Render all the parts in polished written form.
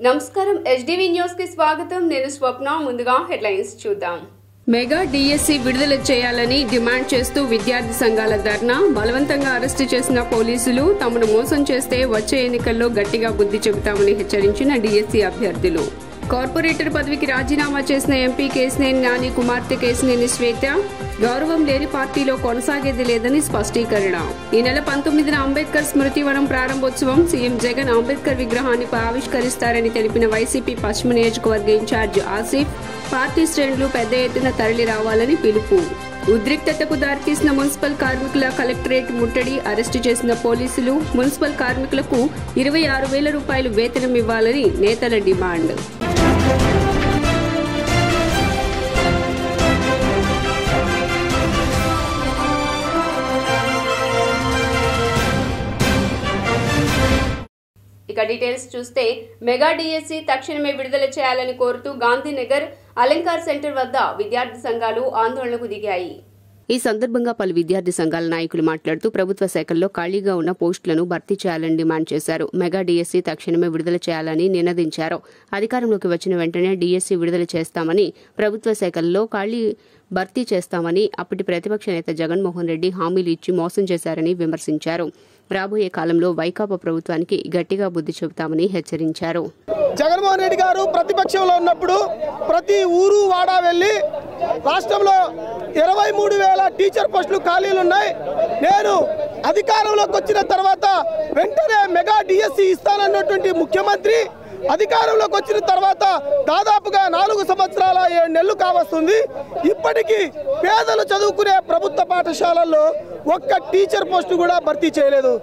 నమస్కారం SDV news కి స్వాగతం నేను స్వప్న ముందుగా హెడ్లైన్స్ చూద్దాం మెగా డిఎస్సి విడుదల చేయాలని డిమాండ్ చేస్తూ విద్యార్థి సంఘాల ధర్నా బలవంతంగా అరెస్టు చేసిన పోలీసులు తమను మోసం చేస్తే వచ్చే ఎన్నికల్లో గట్టిగా బుద్ధి చెబుతామని హెచ్చరించిన డిఎస్సి అభ్యర్థులు కార్పొరేటర్ పదవికి రాజీనామా చేసిన ఎంపీ కేశినేని నాని కుమార్తె కేశినేని శ్వేత గౌరవం లేని పార్టీలో కొనసాగేది లేదని స్పష్టీకరణ ఈ నెల 19న అంబేద్కర్ స్మృతివనం ప్రారంభోత్సవం సీఎం జగన్ అంబేద్కర్ విగ్రహాన్ని ఆవిష్కరిస్తారని తెలిపిన వైసీపీ పశ్చిమ నియోజకవర్గ ఇన్ఛార్జ్ ఆసిఫ్ పార్టీ శ్రేణులు పెద్ద ఎత్తున తరలి రావాలని పిలుపు ఉద్రిక్తతకు దారితీసిన మున్సిపల్ కార్మికుల కలెక్టరేట్ ముట్టడి అరెస్టు చేసిన పోలీసులు మున్సిపల్ కార్మికులకు 26,000 రూపాయలు వేతనం ఇవ్వాలని నేతల డిమాండ్ ఇక డీటెయిల్స్ చూస్తే మెగా డిఎస్సి తక్షణమే విడుదల చేయాలని కోరుతూ గాంధీనగర్ అలంకార్ సెంటర్ వద్ద విద్యార్థి సంఘాలు ఆందోళనకు దిగాయి ఈ సందర్భంగా పలు విద్యార్థి సంఘాల నాయకులు మాట్లాడుతూ ప్రభుత్వ శాఖల్లో ఖాళీగా ఉన్న పోస్టులను భర్తీ చేయాలని డిమాండ్ చేశారు మెగా డిఎస్సి తక్షణమే విడుదల చేయాలని నినదించారు అధికారంలోకి వచ్చిన వెంటనే డిఎస్సి విడుదల చేస్తామని ప్రభుత్వ శాఖల్లో ఖాళీ భర్తీ చేస్తామని అప్పటి ప్రతిపక్ష నేత జగన్మోహన్ రెడ్డి హామీలు ఇచ్చి మోసం చేశారని విమర్శించారు రాబోయే కాలంలో వైకాపా ప్రభుత్వానికి గట్టిగా బుద్ధి చెబుతామని హెచ్చరించారు జగన్మోహన్ రెడ్డి గారు ప్రతిపక్షంలో ఉన్నప్పుడు ప్రతి ఊరు వాడా వెళ్లి రాష్ట్రంలో 23,000 టీచర్ పోస్టులు ఖాళీలు ఉన్నాయి నేను అధికారంలోకి వచ్చిన తర్వాత వెంటనే మెగా డిఎస్సి ఇస్తానన్నటువంటి ముఖ్యమంత్రి అధికారంలోకి వచ్చిన తర్వాత దాదాపుగా 4 సంవత్సరాల 7 నెలలు కావస్తుంది ఇప్పటికీ పేదలు చదువుకునే ప్రభుత్వ పాఠశాలల్లో ఒక్క టీచర్ పోస్టు కూడా భర్తీ చేయలేదు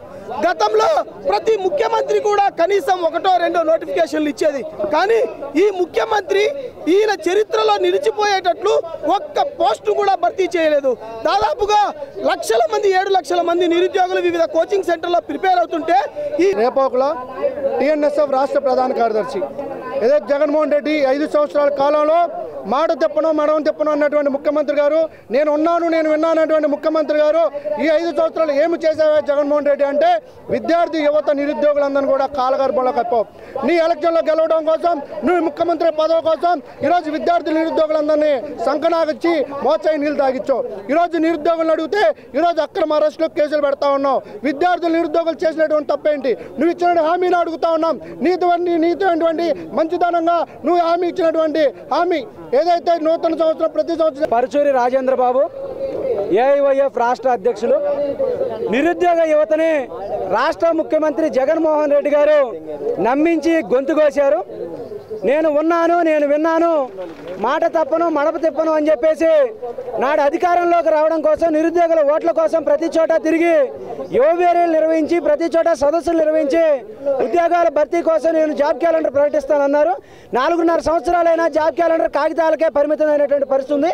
గతంలో ప్రతి ముఖ్యమంత్రి కూడా కనీసం 1-2 నోటిఫికేషన్లు ఇచ్చేది కానీ ఈ ముఖ్యమంత్రి ఈయన చరిత్రలో నిలిచిపోయేటట్లు ఒక్క పోస్టు కూడా భర్తీ చేయలేదు దాదాపుగా లక్షల మంది 7 లక్షల మంది నిరుద్యోగులు వివిధ కోచింగ్ సెంటర్లో ప్రిపేర్ అవుతుంటే ఈ రేపోకుల టిఎన్ఎస్ఎఫ్ రాష్ట్ర ప్రధాన కార్యదర్శి ఏదైతే జగన్మోహన్ రెడ్డి 5 సంవత్సరాల కాలంలో మాట తెప్పను మడవం తెప్పను అన్నటువంటి ముఖ్యమంత్రి గారు నేను ఉన్నాను నేను విన్నాను అన్నటువంటి ముఖ్యమంత్రి గారు ఈ 5 సంవత్సరాలు ఏమి చేశావా జగన్మోహన్ రెడ్డి అంటే విద్యార్థి యువత నిరుద్యోగులందరూ కూడా కాలగర్భంలో కప్పావు నీ ఎలక్షన్లో గెలవడం కోసం నువ్వు ముఖ్యమంత్రి పదవి కోసం ఈరోజు విద్యార్థి నిరుద్యోగులందరినీ సంకనాగిచ్చి మోచాయి నీళ్ళు తాగిచ్చావు ఈరోజు నిరుద్యోగులను అడిగితే ఈరోజు అక్రమ అరెస్టులో కేసులు పెడతా ఉన్నావు విద్యార్థులు నిరుద్యోగులు చేసినటువంటి తప్పేంటి నువ్వు ఇచ్చిన హామీని అడుగుతా ఉన్నాం నీతి మంచిదనంగా నువ్వు హామీ ఇచ్చినటువంటి హామీ ఏదైతే నూతన సంవత్సరం ప్రతి సంవత్సరం పరుచూరి రాజేంద్ర బాబు ఏఐవైఎఫ్ రాష్ట్ర అధ్యక్షులు నిరుద్యోగ యువతని రాష్ట్ర ముఖ్యమంత్రి జగన్మోహన్ రెడ్డి గారు నమ్మించి గొంతు కోశారు నేను ఉన్నాను నేను విన్నాను మాట తప్పను మడప తిప్పను అని చెప్పేసి నాడు అధికారంలోకి రావడం కోసం నిరుద్యోగుల ఓట్ల కోసం ప్రతి చోట తిరిగి యువవేరీలు నిర్వహించి ప్రతి చోట సదస్సులు నిర్వహించి ఉద్యోగాల భర్తీ కోసం నేను జాబ్ క్యాలెండర్ ప్రకటిస్తానన్నారు 4.5 సంవత్సరాలైనా జాబ్ క్యాలెండర్ కాగితాలకే పరిమితమైనటువంటి పరిస్థితి ఉంది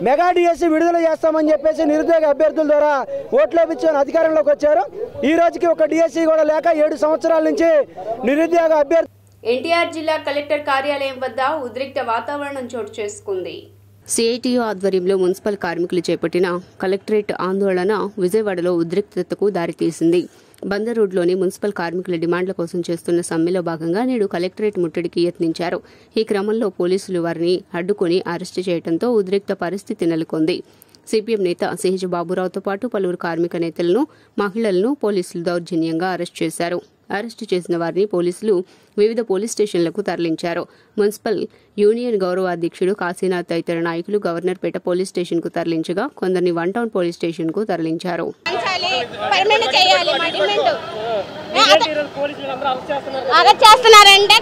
మెగా డిఎస్సి విడుదల చేస్తామని చెప్పేసి నిరుద్యోగ అభ్యర్థుల ద్వారా ఓట్లు వేయించుకొని అధికారంలోకి వచ్చారు ఈ రోజుకి ఒక డిఎస్సి కూడా లేక 7 సంవత్సరాల నుంచి నిరుద్యోగ అభ్యర్థి ఎన్టీఆర్ జిల్లా కలెక్టర్ కార్యాలయం వద్ద ఉద్రిక్త వాతావరణం చోటు చేసుకుంది సిఐటియు ఆధ్వర్యంలో మున్సిపల్ కార్మికులు చేపట్టిన కలెక్టరేట్ ఆందోళన విజయవాడలో ఉద్రిక్తతకు దారితీసింది బందర్ రోడ్లోని మున్సిపల్ కార్మికుల డిమాండ్ల కోసం చేస్తున్న సమ్మెలో భాగంగా నేడు కలెక్టరేట్ ముట్టడికి యత్నించారు ఈ క్రమంలో పోలీసులు వారిని అడ్డుకుని అరెస్టు చేయడంతో ఉద్రిక్త పరిస్థితి నెలకొంది సిపిఎం నేత సిహెచ్ బాబురావుతో పాటు పలువురు కార్మిక నేతలను మహిళలను పోలీసులు దౌర్జన్యంగా అరెస్టు చేశారు అరెస్టు చేసిన వారిని పోలీసులు వివిధ పోలీస్ స్టేషన్లకు తరలించారు మున్సిపల్ యూనియన్ గౌరవ అధ్యక్షుడు కాశీనాథ్ తదితర నాయకులు గవర్నర్పేట పోలీస్ స్టేషన్ కు తరలించగా కొందరిని 1 టౌన్ పోలీస్ స్టేషన్ కు తరలించారు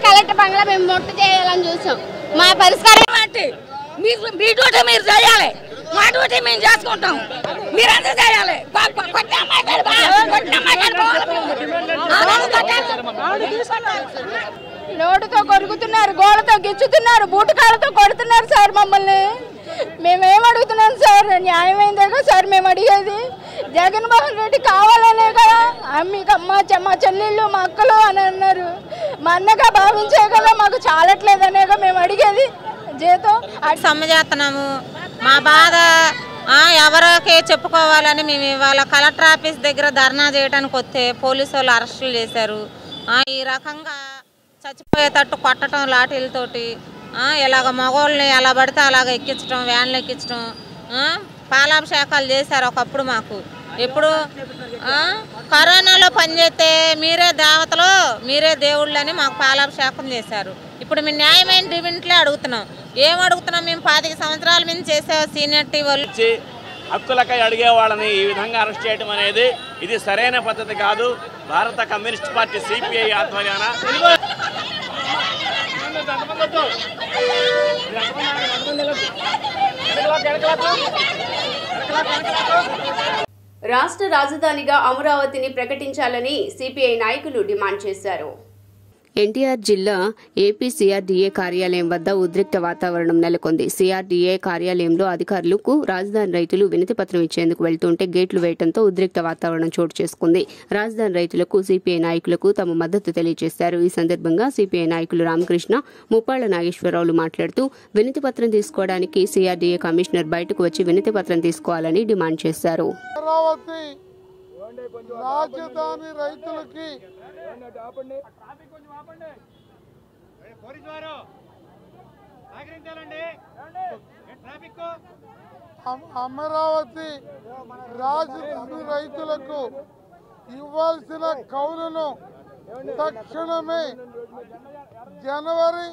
కలెక్టర్ బంగ్లా మేము మొట్టు చేయాలని చూసాం మా పరిష్కారం మీ డ్యూటీ మీరు చేయాలి మా డ్యూటీ మేము చేసుకుంటాం మీరంతా చేయాలి నోటుతో కొరుకుతున్నారు గోడతో గిచ్చుతున్నారు బూటకాలతో కొడుతున్నారు సార్ మమ్మల్ని మేమేం అడుగుతున్నాం సార్ న్యాయమైందే కదా సార్ మేము అడిగేది జగన్మోహన్ రెడ్డి కావాలనే కదా మీకు మా చెల్లెళ్ళు మా అక్కలు అని అన్నారు మా అన్నగా భావించే కదా మాకు చాలట్లేదనేగా మేము అడిగేది జీతం సమ్మె చేస్తున్నాము మా బాధ ఎవరికి చెప్పుకోవాలని మేము ఇవాళ కలెక్టర్ ఆఫీస్ దగ్గర ధర్నా చేయడానికి వస్తే పోలీసు వాళ్ళు అరెస్టులు చేశారు ఈ రకంగా చచ్చిపోయేటట్టు కొట్టడం లాఠీలతోటి, ఇలాగ మగవాళ్ళని ఎలా పడితే అలాగ ఎక్కించడం, వ్యాన్లు ఎక్కించడం, పాలాభిషేకాలు చేశారు ఒకప్పుడు మాకు. ఇప్పుడు కరోనాలో పనిచేస్తే మీరే దేవతలు, మీరే దేవుళ్ళు అని మాకు పాలాభిషేకం చేశారు. ఇప్పుడు మేము న్యాయమైన డిమాండ్లే అడుగుతున్నాం. ఏం అడుగుతున్నాం? మేము 25 సంవత్సరాల మీద చేసే సీనియర్టీ వాళ్ళు హక్కులకై అడిగే వాళ్ళని ఈ విధంగా అరెస్ట్ చేయడం అనేది ఇది సరైన పద్ధతి కాదు. భారత కమ్యూనిస్ట్ పార్టీ సిపిఐ ఆధ్వర్యాన రాష్ట్ర రాజధానిగా అమరావతిని ప్రకటించాలని సిపిఐ నాయకులు డిమాండ్ చేశారు. ఎన్టీఆర్ జిల్లా ఏపీ సిఆర్డీఏ కార్యాలయం వద్ద ఉద్రిక్త వాతావరణం నెలకొంది. సిఆర్డీఏ కార్యాలయంలో అధికారులకు రాజధాని రైతులు వినతి పత్రం ఇచ్చేందుకు వెళ్తుంటే గేట్లు వేయడంతో ఉద్రిక్త వాతావరణం చోటు చేసుకుంది. రాజధాని రైతులకు సిపిఐ నాయకులకు తమ మద్దతు తెలియజేశారు. ఈ సందర్భంగా సిపిఐ నాయకులు రామకృష్ణ, ముప్పాళ్ల నాగేశ్వరరావులు మాట్లాడుతూ వినతి పత్రం తీసుకోవడానికి సిఆర్డీఏ కమిషనర్ బయటకు వచ్చి వినతి పత్రం తీసుకోవాలని డిమాండ్ చేశారు. రాజధాని రైతులకి అమరావతి రాజధాని రైతులకు ఇవ్వాల్సిన కౌలును తక్షణమే జనవరి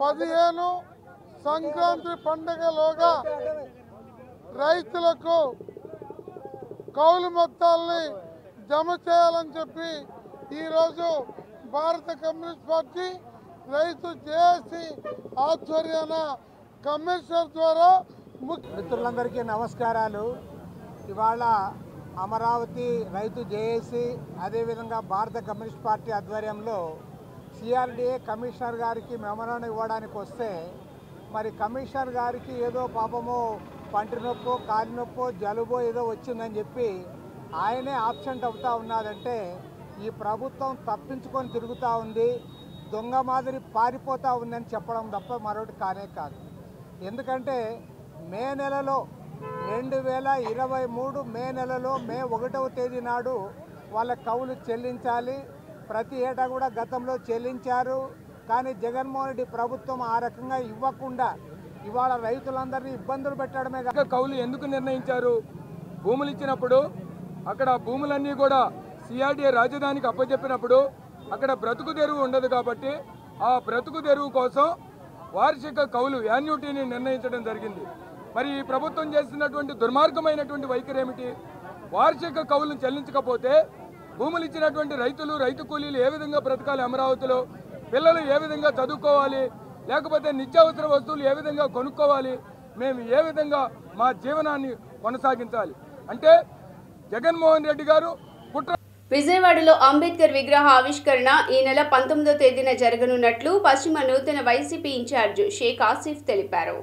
15 సంక్రాంతి పండుగలోగా రైతులకు కౌలు మొత్తాలని జమ చేయాలని చెప్పి ఈరోజు భారత కమ్యూనిస్ట్ పార్టీ రైతు జేఏసీ ఆధ్వర్యాన కమిషనర్ ద్వారా మిత్రులందరికీ నమస్కారాలు. ఇవాళ అమరావతి రైతు జేఏసీ అదేవిధంగా భారత కమ్యూనిస్ట్ పార్టీ ఆధ్వర్యంలో సిఆర్డీఏ కమిషనర్ గారికి మెమోరాండం ఇవ్వడానికి వస్తే మరి కమిషనర్ గారికి ఏదో పాపమో పంటి నొప్పో కాలి నొప్పో జలుబో ఏదో వచ్చిందని చెప్పి ఆయనే ఆబ్సెంట్ అవుతూ ఉన్నాడంటే ఈ ప్రభుత్వం తప్పించుకొని తిరుగుతూ ఉంది, దొంగ మాదిరి పారిపోతూ ఉందని చెప్పడం తప్ప మరొకటి కానే కాదు. ఎందుకంటే మే నెలలో 2023 మే నెలలో మే 1వ తేదీ నాడు వాళ్ళ కౌలు చెల్లించాలి. ప్రతి ఏటా కూడా గతంలో చెల్లించారు. కానీ జగన్మోహన్ రెడ్డి ప్రభుత్వం ఆ రకంగా ఇవ్వకుండా ఇవాళ రైతులందరినీ ఇబ్బందులు పెట్టడమే. కౌలు ఎందుకు నిర్ణయించారు? భూములు ఇచ్చినప్పుడు అక్కడ భూములన్నీ కూడా సిఆర్డీఏ రాజధానికి అప్పచెప్పినప్పుడు అక్కడ బ్రతుకు తెరువు ఉండదు కాబట్టి ఆ బ్రతుకు తెరువు కోసం వార్షిక కౌలు యాన్యుటీని నిర్ణయించడం జరిగింది. మరి ఈ ప్రభుత్వం చేస్తున్నటువంటి దుర్మార్గమైనటువంటి వైఖరి ఏమిటి? వార్షిక కౌలును చెల్లించకపోతే భూములు ఇచ్చినటువంటి రైతులు, రైతు కూలీలు ఏ విధంగా బ్రతకాలి? అమరావతిలో పిల్లలు ఏ విధంగా చదువుకోవాలి? లేకపోతే నిత్యావసర వస్తువులు ఏ విధంగా కొనుక్కోవాలి? మేము ఏ విధంగా మా జీవనాన్ని కొనసాగించాలి? అంటే జగన్మోహన్ రెడ్డి గారు కుట్ర. విజయవాడలో అంబేద్కర్ విగ్రహ ఆవిష్కరణ ఈ నెల 19వ తేదీన జరగనున్నట్లు పశ్చిమ నూతన వైసీపీ ఇన్ఛార్జ్ షేక్ ఆసిఫ్ తెలిపారు.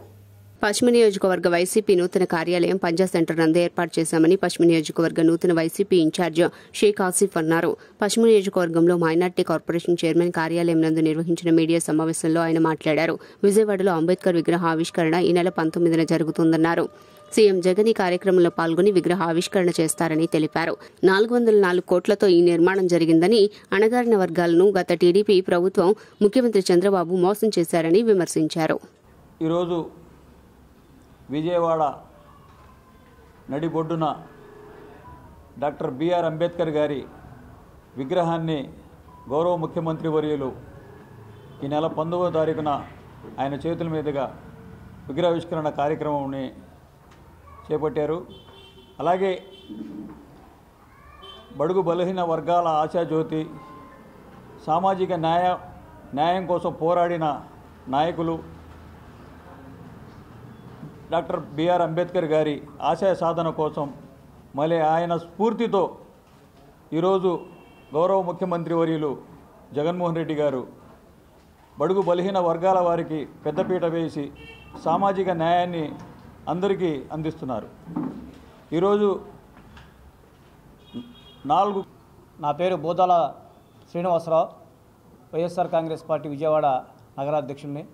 పశ్చిమ నియోజకవర్గ వైసీపీ నూతన కార్యాలయం పంజా సెంటర్ నందు ఏర్పాటు చేశామని పశ్చిమ నియోజకవర్గ నూతన వైసీపీ ఇన్ఛార్జ్ షేక్ ఆసిఫ్ అన్నారు. పశ్చిమ నియోజకవర్గంలో మైనార్టీ కార్పొరేషన్ చైర్మన్ కార్యాలయం నందు నిర్వహించిన మీడియా సమావేశంలో ఆయన మాట్లాడారు. విజయవాడలో అంబేద్కర్ విగ్రహ ఆవిష్కరణ ఈ నెల 19న జరుగుతుందన్నారు. సీఎం జగన్ ఈ కార్యక్రమంలో పాల్గొని విగ్రహ ఆవిష్కరణ చేస్తారని తెలిపారు. 404 కోట్లతో ఈ నిర్మాణం జరిగిందని, అణగారిన వర్గాలను గత టీడీపీ ప్రభుత్వం ముఖ్యమంత్రి చంద్రబాబు మోసం చేశారని విమర్శించారు. ఈరోజు విజయవాడ నడిబొడ్డున డాక్టర్ బిఆర్ అంబేద్కర్ గారి విగ్రహాన్ని గౌరవ ముఖ్యమంత్రి వర్యులు ఈ నెల 19వ తారీఖున ఆయన చేతుల మీదుగా విగ్రహావిష్కరణ కార్యక్రమాన్ని చేపట్టారు. అలాగే బడుగు బలహీన వర్గాల ఆశాజ్యోతి, సామాజిక న్యాయం కోసం పోరాడిన నాయకులు డాక్టర్ బిఆర్ అంబేద్కర్ గారి ఆశయ సాధన కోసం మళ్ళీ ఆయన స్ఫూర్తితో ఈరోజు గౌరవ ముఖ్యమంత్రి వర్యులు జగన్మోహన్ రెడ్డి గారు బడుగు బలహీన వర్గాల వారికి పెద్దపీట వేసి సామాజిక న్యాయాన్ని అందరికీ అందిస్తున్నారు. ఈరోజు 4 నా పేరు బోదాల శ్రీనివాసరావు, వైఎస్ఆర్ కాంగ్రెస్ పార్టీ విజయవాడ నగరాధ్యక్షుడిని.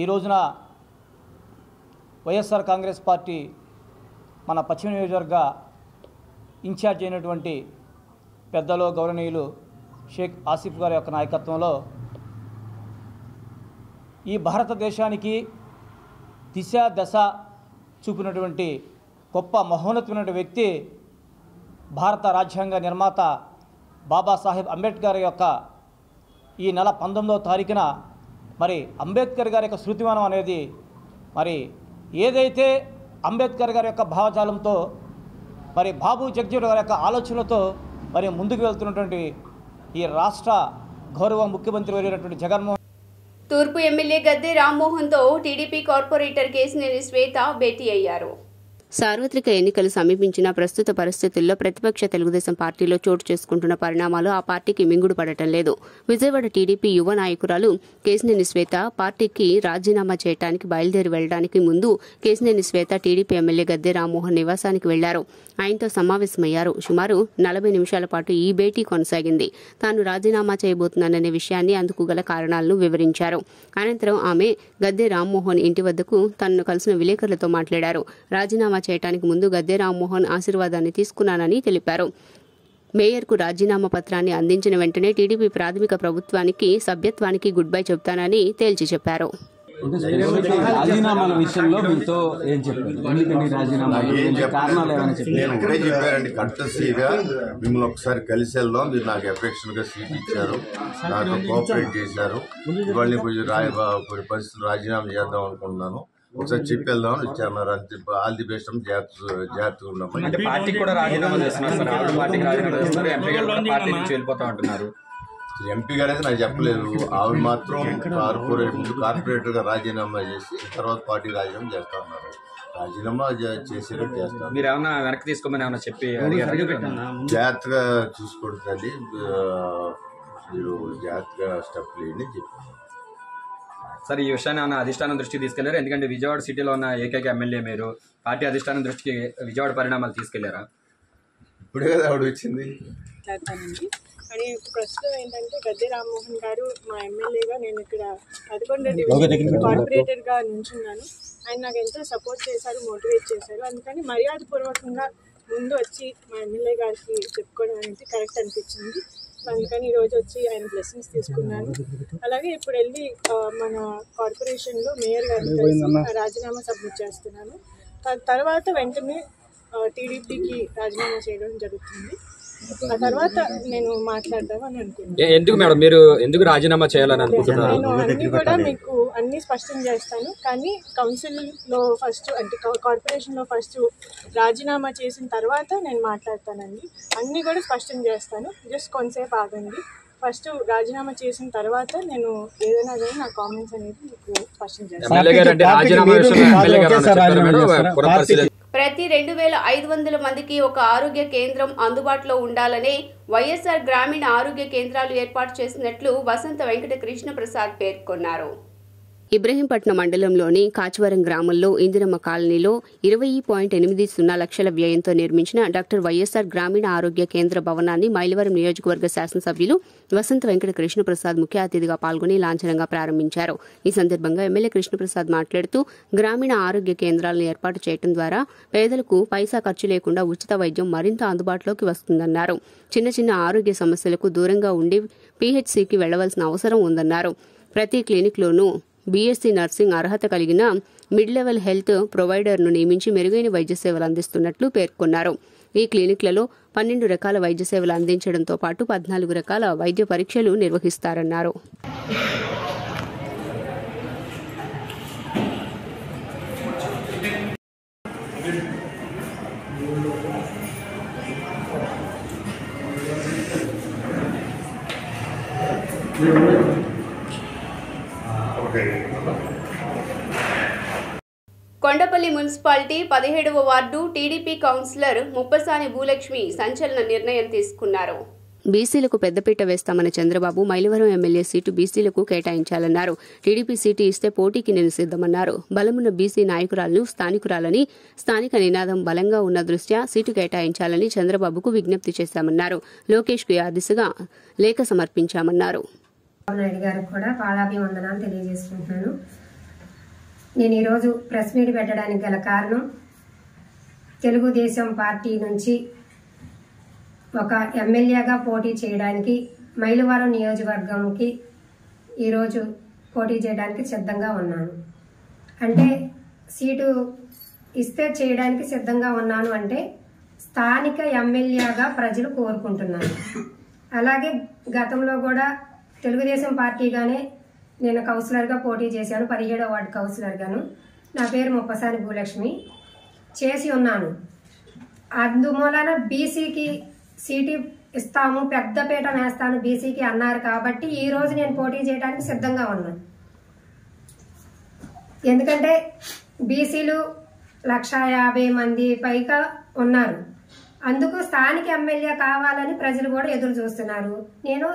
ఈ రోజున వైఎస్ఆర్ కాంగ్రెస్ పార్టీ మన పశ్చిమ నియోజకవర్గ ఇన్ఛార్జ్ అయినటువంటి పెద్దలు గౌరవనీయులు షేక్ ఆసిఫ్ గారి యొక్క నాయకత్వంలో ఈ భారతదేశానికి దిశ దశ చూపినటువంటి గొప్ప మహోన్నతమైన వ్యక్తి భారత రాజ్యాంగ నిర్మాత బాబాసాహెబ్ అంబేద్కర్ యొక్క ఈ నెల 19వ తారీఖున మరి అంబేద్కర్ గారి యొక్క శృతిమానం అనేది మరి ఏదైతే అంబేద్కర్ గారి యొక్క భావజాలంతో మరి బాబు జగజీవన్ గారి యొక్క ఆలోచనలతో మరి ముందుకు వెళ్తున్నటువంటి ఈ రాష్ట్ర గౌరవ ముఖ్యమంత్రి అయినటువంటి జగన్మోహన్ తూర్పు ఎమ్మెల్యే గద్దె రామ్మోహన్తో టీడీపీ కార్పొరేటర్ కేశినేని శ్వేత భేటీ అయ్యారు. సార్వత్రిక ఎన్నికలు సమీపించిన ప్రస్తుత పరిస్థితుల్లో ప్రతిపక్ష తెలుగుదేశం పార్టీలో చోటు చేసుకుంటున్న పరిణామాలు ఆ పార్టీకి మింగుడు పడటం లేదు. విజయవాడ టీడీపీ యువ నాయకురాలు కేశినేని శ్వేత పార్టీకి రాజీనామా చేయడానికి బయలుదేరి వెళ్లడానికి ముందు కేశినేని శ్వేత టీడీపీ ఎమ్మెల్యే గద్దె రామ్మోహన్ నివాసానికి వెళ్లారు. ఆయనతో సమావేశమయ్యారు. సుమారు 40 నిమిషాల పాటు ఈ భేటీ కొనసాగింది. తాను రాజీనామా చేయబోతున్నాననే విషయాన్ని, అందుకు గల కారణాలను వివరించారు. అనంతరం ఆమె గద్దె రామ్మోహన్ ఇంటి వద్దకు తనను కలిసిన విలేకరులతో మాట్లాడారు. రాజీనామా చేయడానికి ముందు గద్దె రామ్మోహన్ ఆశీర్వాదాన్ని తీసుకున్నానని తెలిపారు. మేయర్కు రాజీనామా పత్రాన్ని అందించిన వెంటనే టీడీపీ ప్రాథమిక ప్రభుత్వానికి సభ్యత్వానికి గుడ్ బై చెబుతానని తేల్చి చెప్పారు. రాజీనామాల విషయంలో మీతో ఏం చెప్పారు? ఎందుకంటే రాజీనామాలు కారణాలు ఏమైనా చెప్పారు? నేను ఇక్కడే చెప్పారండి, కర్టసీగా మిమ్మల్ని ఒకసారి కలిసి వెళ్దాం, మీరు నాకు ఎఫెక్షన్ గా సీట్ ఇచ్చారు, నాకు కోఆపరేట్ చేశారు, ఇవాళ కొన్ని పరిస్థితులు రాజీనామా చేద్దాం అనుకుంటున్నాను, ఒకసారి చెప్పి వెళ్దాం ఇచ్చారు. అంతే, ఆల్ ది బెస్ట్, జాగ్రత్తగా ఉన్నాం. పార్టీకి కూడా రాజీనామా చేస్తున్నారు, పార్టీకి రాజీనామా చేస్తున్నారు, ఎంపీ గారు కూడా పార్టీ నుంచి వెళ్ళిపోతా ఉంటున్నారు. ఎంపీ గారు అయితే నాకు చెప్పలేదు, ఆవిడ మాత్రం కార్పొరేటర్ గా రాజీనామా చేసి తర్వాత పార్టీ రాజీనామా చేస్తా ఉన్నారు. రాజీనామా చేసేటట్టు చేస్తారు. మీరు ఏమన్నా వెనక్కి తీసుకోమని ఏమన్నా చెప్పి జాగ్రత్తగా చూసుకుంటుంది, మీరు జాగ్రత్తగా స్టెప్ లేని చెప్పి. సార్, ఈ విషయాన్ని ఏమన్నా అధిష్టానం దృష్టికి తీసుకెళ్లారు? ఎందుకంటే విజయవాడ సిటీలో ఉన్న ఏకైక ఎమ్మెల్యే మీరు, పార్టీ అధిష్టానం దృష్టికి విజయవాడ పరిణామాలు తీసుకెళ్లారా? ఇప్పుడే కదా ఆవిడ వచ్చింది. అని ప్రస్తుతం ఏంటంటే గద్దె రామ్మోహన్ గారు మా ఎమ్మెల్యేగా, నేను ఇక్కడ 11 డివిజన్ కార్పొరేటర్గా నుంచున్నాను. ఆయన నాకు ఎంతో సపోర్ట్ చేశారు, మోటివేట్ చేశారు. అందుకని మర్యాదపూర్వకంగా ముందు వచ్చి మా ఎమ్మెల్యే గారికి చెప్పుకోవడం అనేది కరెక్ట్ అనిపించింది. అందుకని ఈరోజు వచ్చి ఆయన బ్లెస్సింగ్స్ తీసుకున్నాను. అలాగే ఇప్పుడు వెళ్ళి మన కార్పొరేషన్లో మేయర్ గారిని కలిసి రాజీనామా సబ్మిట్ చేస్తున్నాను. తర్వాత వెంటనే టీడీపీకి రాజీనామా చేయడం జరుగుతుంది. ఆ తర్వాత నేను మాట్లాడదామని అనుకుంటున్నాను. ఎందుకు మేడం మీరు ఎందుకు రాజీనామా చేయాలని అనుకుంటున్నారు? నేను అన్ని కూడా మీకు అన్ని స్పష్టం చేస్తాను, కానీ కౌన్సిల్లో ఫస్ట్ అంటే కార్పొరేషన్లో ఫస్ట్ రాజీనామా చేసిన తర్వాత నేను మాట్లాడతానండి. అన్నీ కూడా స్పష్టం చేస్తాను, జస్ట్ కొంతసేపు ఆగండి. ఫస్ట్ రాజీనామా చేసిన తర్వాత నేను ఏదైనా కానీ నా కామెంట్స్ అనేది మీకు స్పష్టం చేస్తాను. ప్రతి 2500 మందికి ఒక ఆరోగ్య కేంద్రం అందుబాటులో ఉండాలనే వైఎస్ఆర్ గ్రామీణ ఆరోగ్య కేంద్రాలు ఏర్పాటు చేసినట్లు వసంత వెంకట కృష్ణ ప్రసాద్ పేర్కొన్నారు. ఇబ్రహీంపట్నం మండలంలోని కాచవరం గ్రామంలో ఇందిరమ్మ కాలనీలో 20.80 లక్షల వ్యయంతో నిర్మించిన డాక్టర్ వైఎస్ఆర్ గ్రామీణ ఆరోగ్య కేంద్ర భవనాన్ని మైలవరం నియోజకవర్గ శాసనసభ్యులు వసంత వెంకట కృష్ణప్రసాద్ ముఖ్య అతిథిగా పాల్గొని లాంఛనంగా ప్రారంభించారు. ఈ సందర్భంగా ఎమ్మెల్యే కృష్ణప్రసాద్ మాట్లాడుతూ గ్రామీణ ఆరోగ్య కేంద్రాలను ఏర్పాటు చేయడం ద్వారా పేదలకు పైసా ఖర్చు లేకుండా ఉచిత వైద్యం మరింత అందుబాటులోకి వస్తుందన్నారు. చిన్న చిన్న ఆరోగ్య సమస్యలకు దూరంగా ఉండి పీహెచ్సీకి వెళ్లవలసిన అవసరం ఉందన్నారు. ప్రతి క్లినిక్లోనూ బీఎస్సీ నర్సింగ్ అర్హత కలిగిన మిడ్ లెవెల్ హెల్త్ ప్రొవైడర్ను నియమించి మెరుగైన వైద్య సేవలు అందిస్తున్నట్లు పేర్కొన్నారు. ఈ క్లినిక్లలో 12 రకాల వైద్య సేవలు అందించడంతో పాటు 14 రకాల వైద్య పరీక్షలు నిర్వహిస్తారన్నారు. కొండపల్లి మున్సిపాలిటీ 17వ ward TDP councillor Muppasani Bhulakshmi సంచలన నిర్ణయం తీసుకున్నారు. బీసీలకు పెద్దపీట వేస్తామన్న చంద్రబాబు మైలవరం ఎమ్మెల్యే సీటు బీసీలకు కేటాయించాలన్నారు. టీడీపీ సీటు ఇస్తే పోటీకి నేను సిద్దమన్నారు. బలమున్న బీసీ నాయకురాలను స్థానికురాలని స్థానిక నినాదం బలంగా ఉన్న దృష్ట్యా సీటు కేటాయించాలని చంద్రబాబుకు విజ్ఞప్తి చేశామన్నారు. లోకేష్ కు ఆ దిశగా లేఖ సమర్పించామన్నారు. నేను ఈరోజు ప్రెస్ మీట్ పెట్టడానికి గల కారణం, తెలుగుదేశం పార్టీ నుంచి ఒక ఎమ్మెల్యేగా పోటీ చేయడానికి మైలవరం నియోజకవర్గంకి ఈరోజు పోటీ చేయడానికి సిద్ధంగా ఉన్నాను. అంటే సీటు ఇస్తే చేయడానికి సిద్ధంగా ఉన్నాను అంటే స్థానిక ఎమ్మెల్యేగా ప్రజలు కోరుకుంటున్నారు. అలాగే గతంలో కూడా తెలుగుదేశం పార్టీగానే నేను కౌన్సిలర్గా పోటీ చేశాను, 17వ వార్డు కౌన్సిలర్గాను. నా పేరు ముప్పసాని భూలక్ష్మి. చేసి ఉన్నాను. అందుమూలన బీసీకి సీటు ఇస్తాము, పెద్దపీట వేస్తాను బీసీకి అన్నారు కాబట్టి ఈరోజు నేను పోటీ చేయడానికి సిద్ధంగా ఉన్నాను. ఎందుకంటే బీసీలు 150 మంది పైగా ఉన్నారు. అందుకు స్థానిక ఎమ్మెల్యే కావాలని ప్రజలు కూడా ఎదురు చూస్తున్నారు. నేను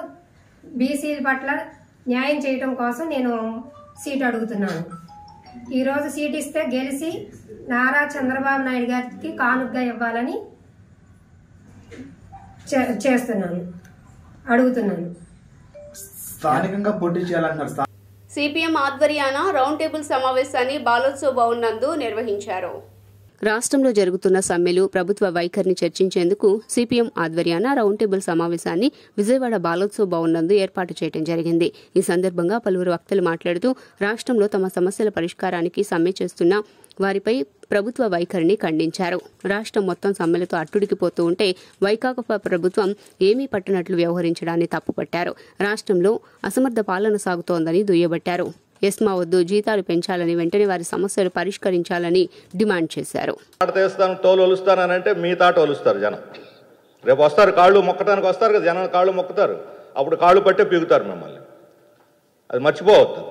బీసీల పట్ల న్యాయం చేయటం కోసం నేను సీటు అడుగుతున్నాను. ఈరోజు సీటు ఇస్తే గెలిచి నారా చంద్రబాబు నాయుడు గారికి కానుకగా ఇవ్వాలని అడుగుతున్నాను. స్థానికంగా పోటీ చేయాలన్నారు. సిపిఎం ఆధ్వర్యాన రౌండ్ టేబుల్ సమావేశాన్ని బాలోత్సవ్ భవన్ నందు నిర్వహించారు. రాష్ట్రంలో జరుగుతున్న సమ్మెలు, ప్రభుత్వ వైఖరిని చర్చించేందుకు సిపిఎం ఆధ్వర్యాన రౌండ్ టేబుల్ సమావేశాన్ని విజయవాడ బాలోత్సవ్ భవన్ నందు ఏర్పాటు చేయడం జరిగింది. ఈ సందర్భంగా పలువురు వక్తలు మాట్లాడుతూ రాష్ట్రంలో తమ సమస్యల పరిష్కారానికి సమ్మె చేస్తున్న వారిపై ప్రభుత్వ వైఖరిని ఖండించారు. రాష్ట్రం మొత్తం సమ్మెలతో అట్టుడికిపోతూ ఉంటే వైకాపా ప్రభుత్వం ఏమీ పట్టనట్లు వ్యవహరించడాన్ని తప్పుపట్టారు. రాష్ట్రంలో అసమర్థ పాలన సాగుతోందని దుయ్యబట్టారు. ఎస్మా వద్దు, జీతాలు పెంచాలని, వెంటనే వారి సమస్యలు పరిష్కరించాలని డిమాండ్ చేశారు. తోలు ఒలుస్తానంటే మీ తాట ఒలుస్తారు జనం. రేపు వస్తారు, కాళ్ళు మొక్కడానికి వస్తారు కదా, జనం కాళ్ళు మొక్కుతారు. అప్పుడు కాళ్ళు పట్టే పీగుతారు మిమ్మల్ని. అది మర్చిపోవద్దు.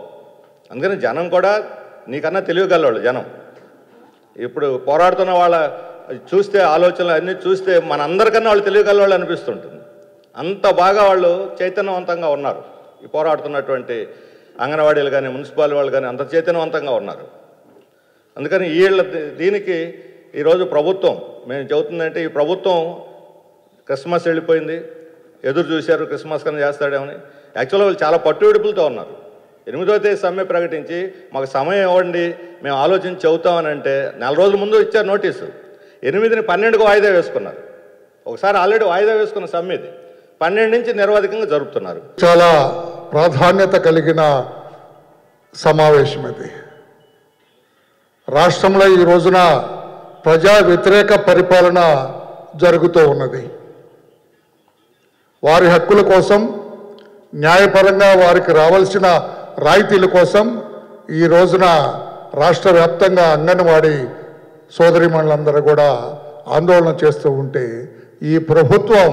అందుకని జనం కూడా నీకన్నా తెలియగలవాళ్ళు జనం. ఇప్పుడు పోరాడుతున్న వాళ్ళ చూస్తే, ఆలోచనలు అన్నీ చూస్తే మన అందరికన్నా వాళ్ళు తెలియగలవాళ్ళు అనిపిస్తుంటుంది. అంత బాగా వాళ్ళు చైతన్యవంతంగా ఉన్నారు. ఈ పోరాడుతున్నటువంటి అంగన్వాడీలు కానీ, మున్సిపాలిటీ వాళ్ళు కానీ అంత చైతన్యవంతంగా ఉన్నారు. అందుకని దీనికి ఈరోజు ప్రభుత్వం మేము చెబుతుందంటే, ఈ ప్రభుత్వం క్రిస్మస్ వెళ్ళిపోయింది, ఎదురు చూశారు క్రిస్మస్ కన్నా చేస్తాడేమని. యాక్చువల్గా వాళ్ళు చాలా పట్టువిడుపులతో ఉన్నారు. 8వ తేదీ సమ్మె ప్రకటించి మాకు సమయం ఇవ్వండి, మేము ఆలోచించి చెబుతామని అంటే 4 రోజుల ముందు ఇచ్చారు నోటీసు. 8ని 12కు వాయిదా వేసుకున్నారు. ఒకసారి ఆల్రెడీ వాయిదా వేసుకున్న సమ్మె ఇది. 12 నుంచి నిరవధికంగా జరుపుతున్నారు. చాలా ప్రాధాన్యత కలిగిన సమావేశం ఇది. రాష్ట్రంలో ఈ రోజున ప్రజా వ్యతిరేక పరిపాలన జరుగుతూ ఉన్నది. వారి హక్కుల కోసం, న్యాయపరంగా వారికి రావాల్సిన రాయితీల కోసం ఈ రోజున రాష్ట్ర వ్యాప్తంగా అంగన్వాడీ సోదరీమణులందరూ కూడా ఆందోళన చేస్తూ ఉంటే, ఈ ప్రభుత్వం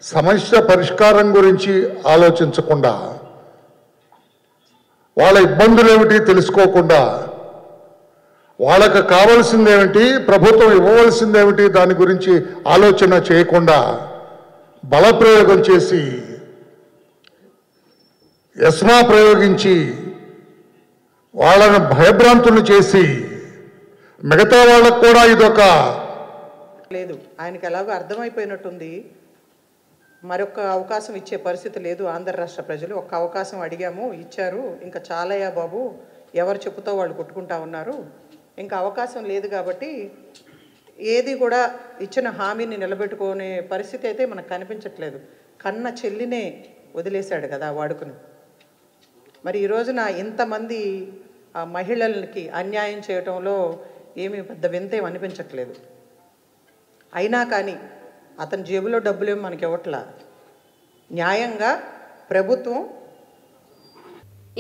సమస్య పరిష్కారం గురించి ఆలోచించకుండా, వాళ్ళ ఇబ్బందులు ఏమిటి తెలుసుకోకుండా, వాళ్ళకు కావాల్సిందేమిటి, ప్రభుత్వం ఇవ్వవలసిందేమిటి దాని గురించి ఆలోచన చేయకుండా బలప్రయోగం చేసి, ఎస్మా ప్రయోగించి, వాళ్ళను భయభ్రాంతులు చేసి, మిగతా వాళ్ళకు కూడా ఇదొక లేదు. ఆయనకి ఎలాగో అర్థమైపోయినట్టుంది. మరొక అవకాశం ఇచ్చే పరిస్థితి లేదు. ఆంధ్ర రాష్ట్ర ప్రజలు ఒక్క అవకాశం అడిగాము, ఇచ్చారు, ఇంకా చాలయ్యా బాబు, ఎవరు చెప్పుతో వాళ్ళు కొట్టుకుంటా ఉన్నారు, ఇంకా అవకాశం లేదు కాబట్టి ఏది కూడా ఇచ్చిన హామీని నిలబెట్టుకునే పరిస్థితి అయితే మనకు కనిపించట్లేదు. కన్న చెల్లినే వదిలేశాడు కదా వాడుకుని. మరి ఈ రోజున ఇంతమంది మహిళలకి అన్యాయం చేయటంలో ఏమీ పెద్ద వింతేం అనిపించట్లేదు. అయినా కానీ అతని జేబులో డబ్బులేమో మనకి ఇవ్వట్లా. న్యాయంగా ప్రభుత్వం.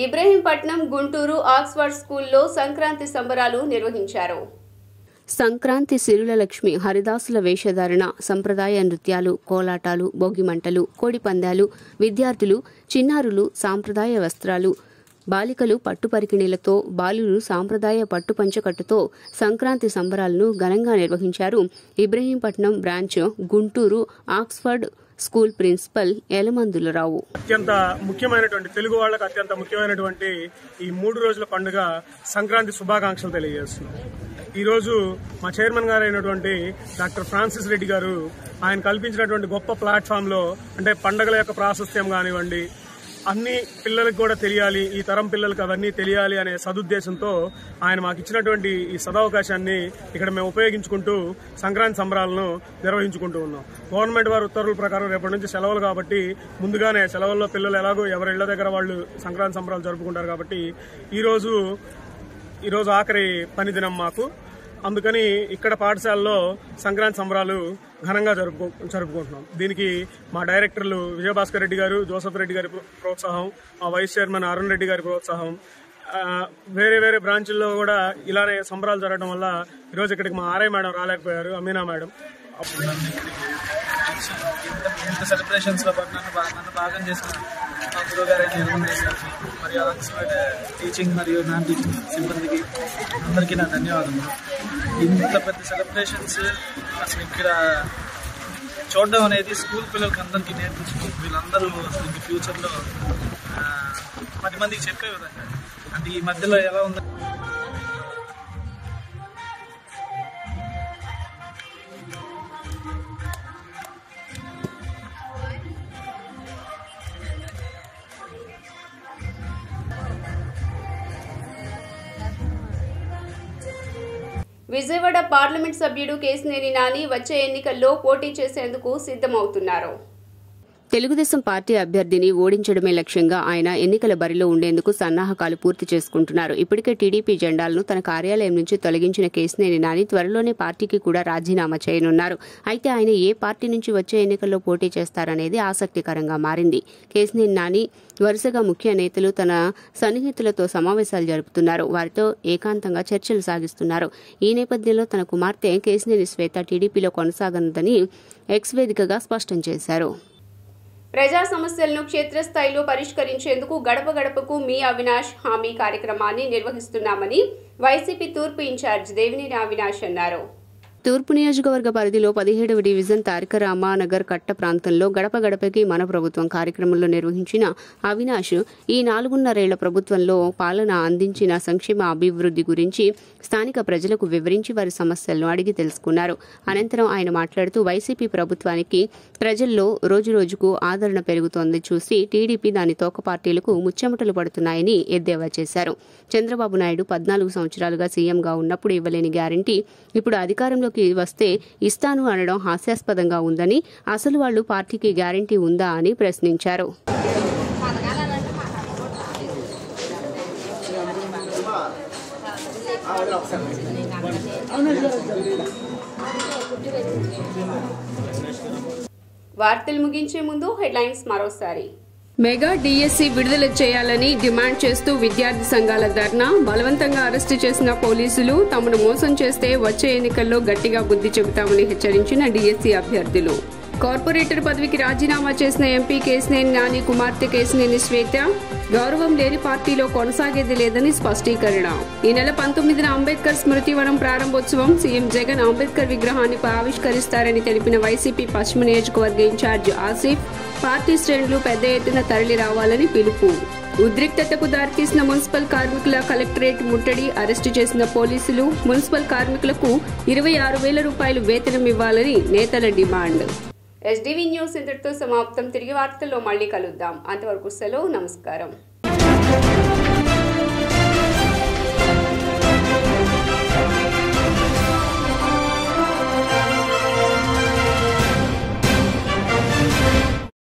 ఇబ్రహీంపట్నం, గుంటూరు ఆక్స్ఫర్డ్ స్కూల్లో సంక్రాంతి సంబరాలు నిర్వహించారు. సంక్రాంతి సిరుల లక్ష్మి, హరిదాసుల వేషధారణ, సంప్రదాయ నృత్యాలు, కోలాటాలు, భోగిమంటలు, కోడి పందాలు, విద్యార్థులు, చిన్నారులు సాంప్రదాయ వస్త్రాలు, బాలికలు పట్టు పరికిణీలతో, బాలురు సాంప్రదాయ పట్టు పంచకట్టుతో సంక్రాంతి సంబరాలను ఘనంగా నిర్వహించారు. Ibrahimpatnam branch Guntur Oxford school principal Yalamandularao. అత్యంత ముఖ్యమైనటువంటి తెలుగు వాళ్ళకు అత్యంత ముఖ్యమైనటువంటి ఈ 3 రోజుల పండుగ సంక్రాంతి శుభాకాంక్షలు తెలియజేస్తున్నాం. ఈరోజు మా చైర్మన్ గారు అయినటువంటి డాక్టర్ ఫ్రాన్సిస్ రెడ్డి గారు ఆయన కల్పించినటువంటి గొప్ప ప్లాట్ఫామ్లో, అంటే పండుగల యొక్క ప్రాశస్త్యం కానివ్వండి, అన్ని పిల్లలకు కూడా తెలియాలి, ఈ తరం పిల్లలకు అవన్నీ తెలియాలి అనే సదుద్దేశంతో ఆయన మాకు ఇచ్చినటువంటి ఈ సదవకాశాన్ని ఇక్కడ మేము ఉపయోగించుకుంటూ సంక్రాంతి సంబరాలను నిర్వహించుకుంటూ ఉన్నాం. గవర్నమెంట్ వారి ఉత్తర్వుల ప్రకారం రేపటి నుంచి సెలవులు కాబట్టి ముందుగానే సెలవుల్లో పిల్లలు ఎలాగో ఎవరి ఇళ్ల దగ్గర వాళ్ళు సంక్రాంతి సంబరాలు జరుపుకుంటారు కాబట్టి ఈరోజు ఆఖరి పని దినం మాకు. అందుకని ఇక్కడ పాఠశాలలో సంక్రాంతి సంబరాలు ఘనంగా జరుపుకుంటున్నాం. దీనికి మా డైరెక్టర్లు విజయభాస్కర్ రెడ్డి గారు, జోసఫ్ రెడ్డి గారి ప్రోత్సాహం, మా వైస్ చైర్మన్ అరుణ్ రెడ్డి గారి ప్రోత్సాహం, వేరే బ్రాంచ్ల్లో కూడా ఇలానే సంబరాలు జరగడం వల్ల ఈరోజు ఇక్కడికి మా ఆర్ఐ మేడం రాలేకపోయారు, అమీనా మేడం. ఇంత సెలబ్రేషన్స్ లో నన్ను భాగం చేసిన మా గురువు గారైన నిర్మల్ గారికి మరియు టీచింగ్ మరియు నాన్ టీచింగ్ సిబ్బందికి అందరికీ నా ధన్యవాదములు. ఇంత పెద్ద సెలబ్రేషన్స్ అసలు ఇక్కడ చూడడం అనేది స్కూల్ పిల్లలకి అందరికీ నేర్పించుకుంది. వీళ్ళందరూ అసలు ఫ్యూచర్లో 10 మందికి చెప్పే విధంగా అంటే ఈ మధ్యలో ఎలా ఉందో విజయవాడ పార్లమెంట్ సభ్యుడు కేశినేని నాని వచ్చే ఎన్నికల్లో పోటీ చేసేందుకు సిద్ధమవుతున్నారు. తెలుగుదేశం పార్టీ అభ్యర్థిని ఓడించడమే లక్ష్యంగా ఆయన ఎన్నికల బరిలో ఉండేందుకు సన్నాహకాలు పూర్తి చేసుకుంటున్నారు. ఇప్పటికే టీడీపీ జెండాలను తన కార్యాలయం నుంచి తొలగించిన కేశినేని నాని త్వరలోనే పార్టీకి కూడా రాజీనామా చేయనున్నారు. అయితే ఆయన ఏ పార్టీ నుంచి వచ్చే ఎన్నికల్లో పోటీ చేస్తారనేది ఆసక్తికరంగా మారింది. కేశినేని నాని వరుసగా ముఖ్య నేతలు తన సన్నిహితులతో సమావేశాలు జరుపుతున్నారు. వారితో ఏకాంతంగా చర్చలు సాగిస్తున్నారు. ఈ నేపథ్యంలో తన కుమార్తె కేశినేని శ్వేత టీడీపీలో కొనసాగనుందని ఎక్స్ వేదికగా స్పష్టం చేశారు. ప్రజా సమస్యలను క్షేత్రస్థాయిలో పరిష్కరించేందుకు గడప గడపకు మీ అవినాష్ హామీ కార్యక్రమాన్ని నిర్వహిస్తున్నామని వైసీపీ తూర్పు ఇన్ఛార్జ్ దేవినేని అవినాష్ అన్నారు. తూర్పు నియోజకవర్గ పరిధిలో 17వ డివిజన్ తారక రామానగర్ కట్ట ప్రాంతంలో గడప గడపకి మన ప్రభుత్వం కార్యక్రమంలో నిర్వహించిన అవినాష్ ఈ 4.5 ప్రభుత్వంలో పాలన అందించిన సంక్షేమ అభివృద్ధి గురించి స్థానిక ప్రజలకు వివరించి వారి సమస్యలను అడిగి తెలుసుకున్నారు. అనంతరం ఆయన మాట్లాడుతూ వైసీపీ ప్రభుత్వానికి ప్రజల్లో రోజురోజుకు ఆదరణ పెరుగుతోంది చూసి టీడీపీ దాని తోక పార్టీలకు ముచ్చెమటలు పడుతున్నాయని ఎద్దేవా చేశారు. చంద్రబాబు నాయుడు 14 సంవత్సరాలుగా సీఎంగా ఉన్నప్పుడు ఇవ్వలేని గ్యారంటీ ఇప్పుడు అధికారంలో వస్తే ఇస్తాను అనడం హాస్యాస్పదంగా ఉందని, అసలు వాళ్లు పార్టీకి గ్యారంటీ ఉందా అని ప్రశ్నించారు. వార్తలు ముగించే ముందు హెడ్లైన్స్ మరోసారి. మెగా డిఎస్సి విడుదల చేయాలని డిమాండ్ చేస్తూ విద్యార్థి సంఘాల ధర్నా, బలవంతంగా అరెస్టు చేసిన పోలీసులు, తమను మోసం చేస్తే వచ్చే ఎన్నికల్లో గట్టిగా బుద్ధి చెబుతామని హెచ్చరించిన డిఎస్సి అభ్యర్థులు. కార్పొరేటర్ పదవికి రాజీనామా చేసిన ఎంపీ కేశినేని నాని కుమార్తె కేశినేని శ్వేత, గౌరవం లేని పార్టీలో కొనసాగేది లేదని స్పష్టీకరణ. ఈ నెల 19న అంబేద్కర్ స్మృతివనం ప్రారంభోత్సవం, సీఎం జగన్ అంబేద్కర్ విగ్రహాన్ని ఆవిష్కరిస్తారని తెలిపిన వైసీపీ పశ్చిమ నియోజకవర్గ ఇన్ఛార్జ్ ఆసిఫ్, పార్టీ శ్రేణులు పెద్ద ఎత్తున తరలి రావాలని పిలుపు. ఉద్రిక్తతకు దారితీసిన మున్సిపల్ కార్మికుల కలెక్టరేట్ ముట్టడి, అరెస్టు చేసిన పోలీసులు, మున్సిపల్ కార్మికులకు 26,000 రూపాయలు వేతనం ఇవ్వాలని నేతల డిమాండ్. ఎస్డీవీ న్యూస్ ఇంతటితో సమాప్తం. తిరిగి వార్తల్లో మళ్ళీ కలుద్దాం. అంతవరకు సెలవు. నమస్కారం.